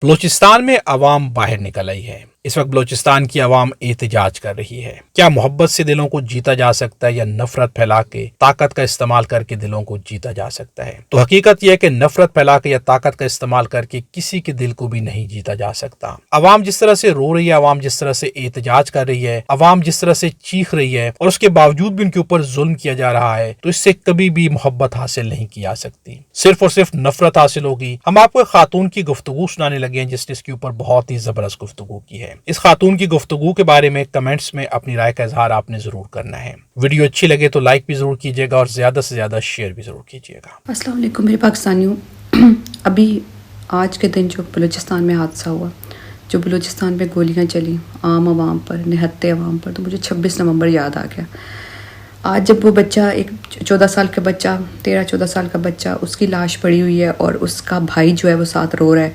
بلوچستان میں عوام باہر نکل آئی ہے۔ اس وقت بلوچستان کی عوام احتجاج کر رہی ہے۔ کیا محبت سے دلوں کو جیتا جا سکتا ہے یا نفرت پھیلا کے طاقت کا استعمال کر کے دلوں کو جیتا جا سکتا ہے؟ تو حقیقت یہ ہے کہ نفرت پھیلا کے یا طاقت کا استعمال کر کے کسی کے دل کو بھی نہیں جیتا جا سکتا۔ عوام جس طرح سے رو رہی ہے، عوام جس طرح سے احتجاج کر رہی ہے، عوام جس طرح سے چیخ رہی ہے اور اس کے باوجود بھی ان کے اوپر ظلم کیا جا رہا ہے، تو اس سے کبھی بھی محبت حاصل نہیں کی جا سکتی، صرف اور صرف نفرت حاصل ہوگی۔ ہم آپ کو ایک خاتون کی گفتگو سنانے لگے ہیں جس نے اس کے اوپر بہت ہی زبردست گفتگو کی ہے۔ اس خاتون کی گفتگو کے بارے میں کمنٹس میں اپنی رائے کا اظہار آپ نے ضرور کرنا ہے۔ ویڈیو اچھی لگے تو لائک بھی ضرور کیجیے گا اور زیادہ سے زیادہ شیئر بھی ضرور کیجیے گا۔ السلام علیکم میرے پاکستانیوں۔ ابھی آج کے دن جو بلوچستان میں حادثہ ہوا، جو بلوچستان میں گولیاں چلی عام عوام پر، نہتے عوام پر، تو مجھے 26 نومبر یاد آ گیا۔ آج جب وہ بچہ، ایک 14 سال کا بچہ، 13-14 سال کا بچہ، اس کی لاش پڑی ہوئی ہے اور اس کا بھائی جو ہے وہ ساتھ رو رہا ہے،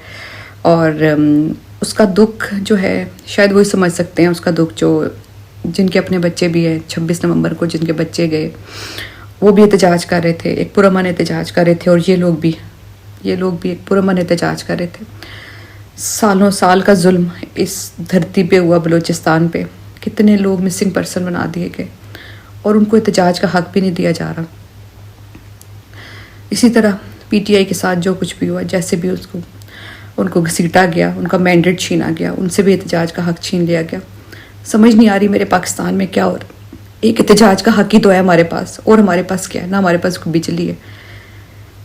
اور اس کا دکھ جو ہے شاید وہی سمجھ سکتے ہیں، اس کا دکھ جو جن کے اپنے بچے بھی ہیں۔ 26 نومبر کو جن کے بچے گئے وہ بھی احتجاج کر رہے تھے، ایک پرامن احتجاج کر رہے تھے، اور یہ لوگ بھی ایک پرامن احتجاج کر رہے تھے۔ سالوں سال کا ظلم اس دھرتی پہ ہوا، بلوچستان پہ کتنے لوگ مسنگ پرسن بنا دیے گئے اور ان کو احتجاج کا حق بھی نہیں دیا جا رہا۔ اسی طرح پی ٹی آئی کے ساتھ جو کچھ بھی ہوا، جیسے بھی ان کو گھسیٹا گیا، ان کا مینڈیٹ چھینا گیا، ان سے بھی احتجاج کا حق چھین لیا گیا۔ سمجھ نہیں آ رہی میرے پاکستان میں کیا ہو رہا ہے۔ ایک احتجاج کا حق ہی تو ہے ہمارے پاس، اور ہمارے پاس کیا ہے؟ نہ ہمارے پاس کوئی بجلی ہے،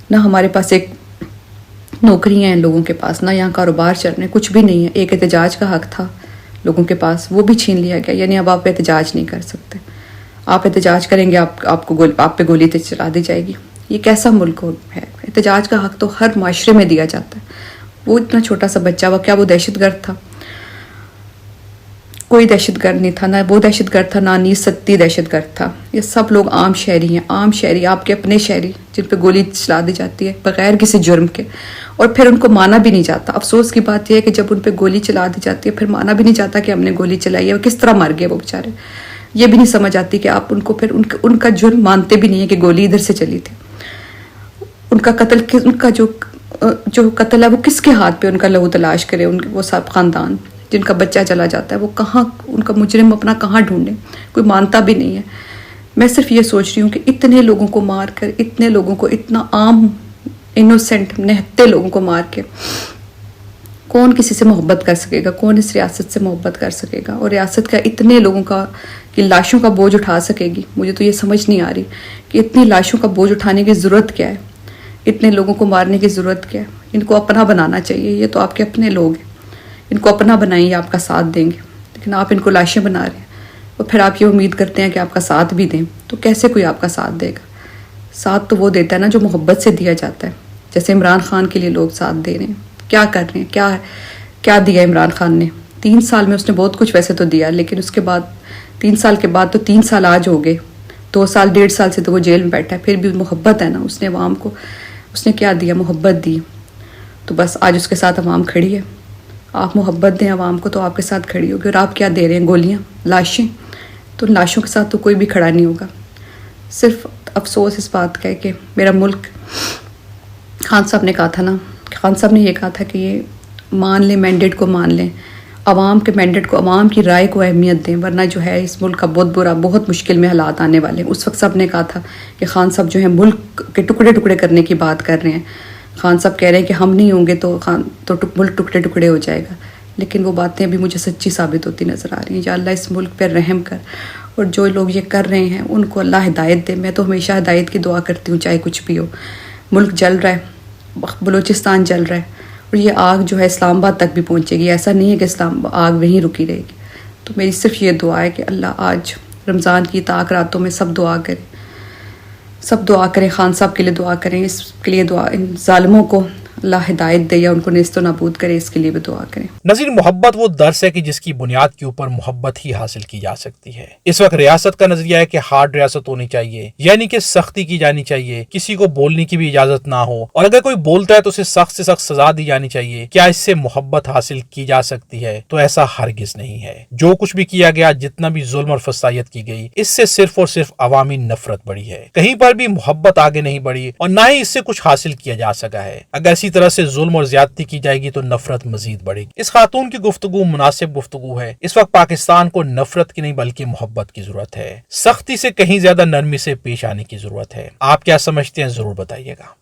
نہ ہمارے پاس ایک نوکریاں ہیں لوگوں کے پاس، نہ یہاں کاروبار چل رہے ہیں، کچھ بھی نہیں ہے۔ ایک احتجاج کا حق تھا لوگوں کے پاس، وہ بھی چھین لیا گیا۔ یعنی اب آپ احتجاج نہیں کر سکتے، آپ احتجاج کریں گے آپ پہ گولی چلا دی جائے گی۔ یہ کیسا ملک ہے؟ احتجاج کا حق تو ہر معاشرے میں دیا جاتا ہے۔ وہ اتنا چھوٹا سا بچہ ہوا، کیا وہ دہشت گرد تھا؟ کوئی دہشت گرد نہیں تھا، نہ وہ دہشت گرد تھا، نہ نیز ستی دہشت گرد تھا۔ یہ سب لوگ عام شہری ہیں، عام شہری، آپ کے اپنے شہری، جن پہ گولی چلا دی جاتی ہے بغیر کسی جرم کے، اور پھر ان کو مانا بھی نہیں جاتا۔ افسوس کی بات یہ ہے کہ جب ان پہ گولی چلا دی جاتی ہے پھر مانا بھی نہیں جاتا کہ ہم نے گولی چلائی ہے، اور کس طرح مر گئے وہ بیچارے۔ یہ بھی نہیں سمجھ آتی کہ آپ ان کو پھر ان کا جرم مانتے بھی نہیں ہے کہ گولی ادھر سے چلی تھی۔ ان کا قتل، ان کا جو قتل ہے وہ کس کے ہاتھ پہ ان کا لہو تلاش کرے، وہ سب خاندان جن کا بچہ چلا جاتا ہے، وہ کہاں ان کا مجرم اپنا کہاں ڈھونڈے؟ کوئی مانتا بھی نہیں ہے۔ میں صرف یہ سوچ رہی ہوں کہ اتنے لوگوں کو مار کر، اتنے لوگوں کو، اتنا عام انوسینٹ نہتے لوگوں کو مار کے کون کسی سے محبت کر سکے گا؟ کون اس ریاست سے محبت کر سکے گا؟ اور ریاست کا اتنے لوگوں کی لاشوں کا بوجھ اٹھا سکے گی؟ مجھے تو یہ سمجھ نہیں آ رہی کہ اتنی لاشوں کا بوجھ اٹھانے کی ضرورت کیا ہے، اتنے لوگوں کو مارنے کی ضرورت کیا ہے؟ ان کو اپنا بنانا چاہیے، یہ تو آپ کے اپنے لوگ ہیں، ان کو اپنا بنائیں، یہ آپ کا ساتھ دیں گے، لیکن آپ ان کو لاشیں بنا رہے ہیں اور پھر آپ یہ امید کرتے ہیں کہ آپ کا ساتھ بھی دیں، تو کیسے کوئی آپ کا ساتھ دے گا؟ ساتھ تو وہ دیتا ہے نا جو محبت سے دیا جاتا ہے، جیسے عمران خان کے لیے لوگ ساتھ دے رہے ہیں۔ کیا کر رہے ہیں؟ کیا دیا عمران خان نے؟ 3 سال میں اس نے بہت کچھ ویسے تو دیا، لیکن اس کے بعد 3 سال کے بعد تو 3 سال آج ہو گئے، 2 سال 1.5 سال سے تو وہ جیل میں بیٹھا ہے، پھر بھی محبت ہے نا، اس نے عوام کو، اس نے کیا دیا؟ محبت دی۔ تو بس آج اس کے ساتھ عوام کھڑی ہے۔ آپ محبت دیں عوام کو تو آپ کے ساتھ کھڑی ہوگی، اور آپ کیا دے رہے ہیں؟ گولیاں، لاشیں۔ تو لاشوں کے ساتھ تو کوئی بھی کھڑا نہیں ہوگا۔ صرف افسوس اس بات کا ہے کہ میرا ملک، خان صاحب نے کہا تھا نا، خان صاحب نے یہ کہا تھا کہ یہ مان لیں، مینڈیٹ کو مان لیں، عوام کے مینڈیٹ کو، عوام کی رائے کو اہمیت دیں، ورنہ جو ہے اس ملک کا بہت مشکل میں حالات آنے والے ہیں۔ اس وقت سب نے کہا تھا کہ خان صاحب جو ہے ملک کے ٹکڑے کرنے کی بات کر رہے ہیں، خان صاحب کہہ رہے ہیں کہ ہم نہیں ہوں گے تو ملک ٹکڑے ہو جائے گا، لیکن وہ باتیں ابھی مجھے سچی ثابت ہوتی نظر آ رہی ہیں۔ یا اللہ اس ملک پر رحم کر، اور جو لوگ یہ کر رہے ہیں ان کو اللہ ہدایت دے۔ میں تو ہمیشہ ہدایت کی دعا کرتی ہوں، چاہے کچھ بھی ہو۔ ملک جل رہا ہے، بلوچستان جل رہا ہے، اور یہ آگ جو ہے اسلام آباد تک بھی پہنچے گی، ایسا نہیں ہے کہ آگ وہیں رکی رہے گی۔ تو میری صرف یہ دعا ہے کہ اللہ آج رمضان کی طاق راتوں میں سب دعا کریں، خان صاحب کے لیے دعا کریں، اس کے لیے دعا، ان ظالموں کو اللہ ہدایت دے یا ان کو نیست و نابود کرے، اس کے لیے بھی دعا کریں۔ نظیر، محبت وہ درس ہے کہ جس کی بنیاد کے اوپر محبت ہی حاصل کی جا سکتی ہے۔ اس وقت ریاست کا نظریہ ہے کہ ہارڈ ریاست ہونی چاہیے، یعنی کہ سختی کی جانی چاہیے، کسی کو بولنے کی بھی اجازت نہ ہو، اور اگر کوئی بولتا ہے تو اسے سخت سے سخت سزا دی جانی چاہیے۔ کیا اس سے محبت حاصل کی جا سکتی ہے؟ تو ایسا ہرگز نہیں ہے۔ جو کچھ بھی کیا گیا، جتنا بھی ظلم اور فسادیت کی گئی، اس سے صرف اور صرف عوامی نفرت بڑھی ہے، کہیں پر بھی محبت آگے نہیں بڑھی، اور نہ ہی اس سے کچھ حاصل کیا جا سکا ہے۔ اگر اسی اسی طرح سے ظلم اور زیادتی کی جائے گی تو نفرت مزید بڑھے گی۔ اس خاتون کی گفتگو مناسب گفتگو ہے۔ اس وقت پاکستان کو نفرت کی نہیں بلکہ محبت کی ضرورت ہے، سختی سے کہیں زیادہ نرمی سے پیش آنے کی ضرورت ہے۔ آپ کیا سمجھتے ہیں ضرور بتائیے گا۔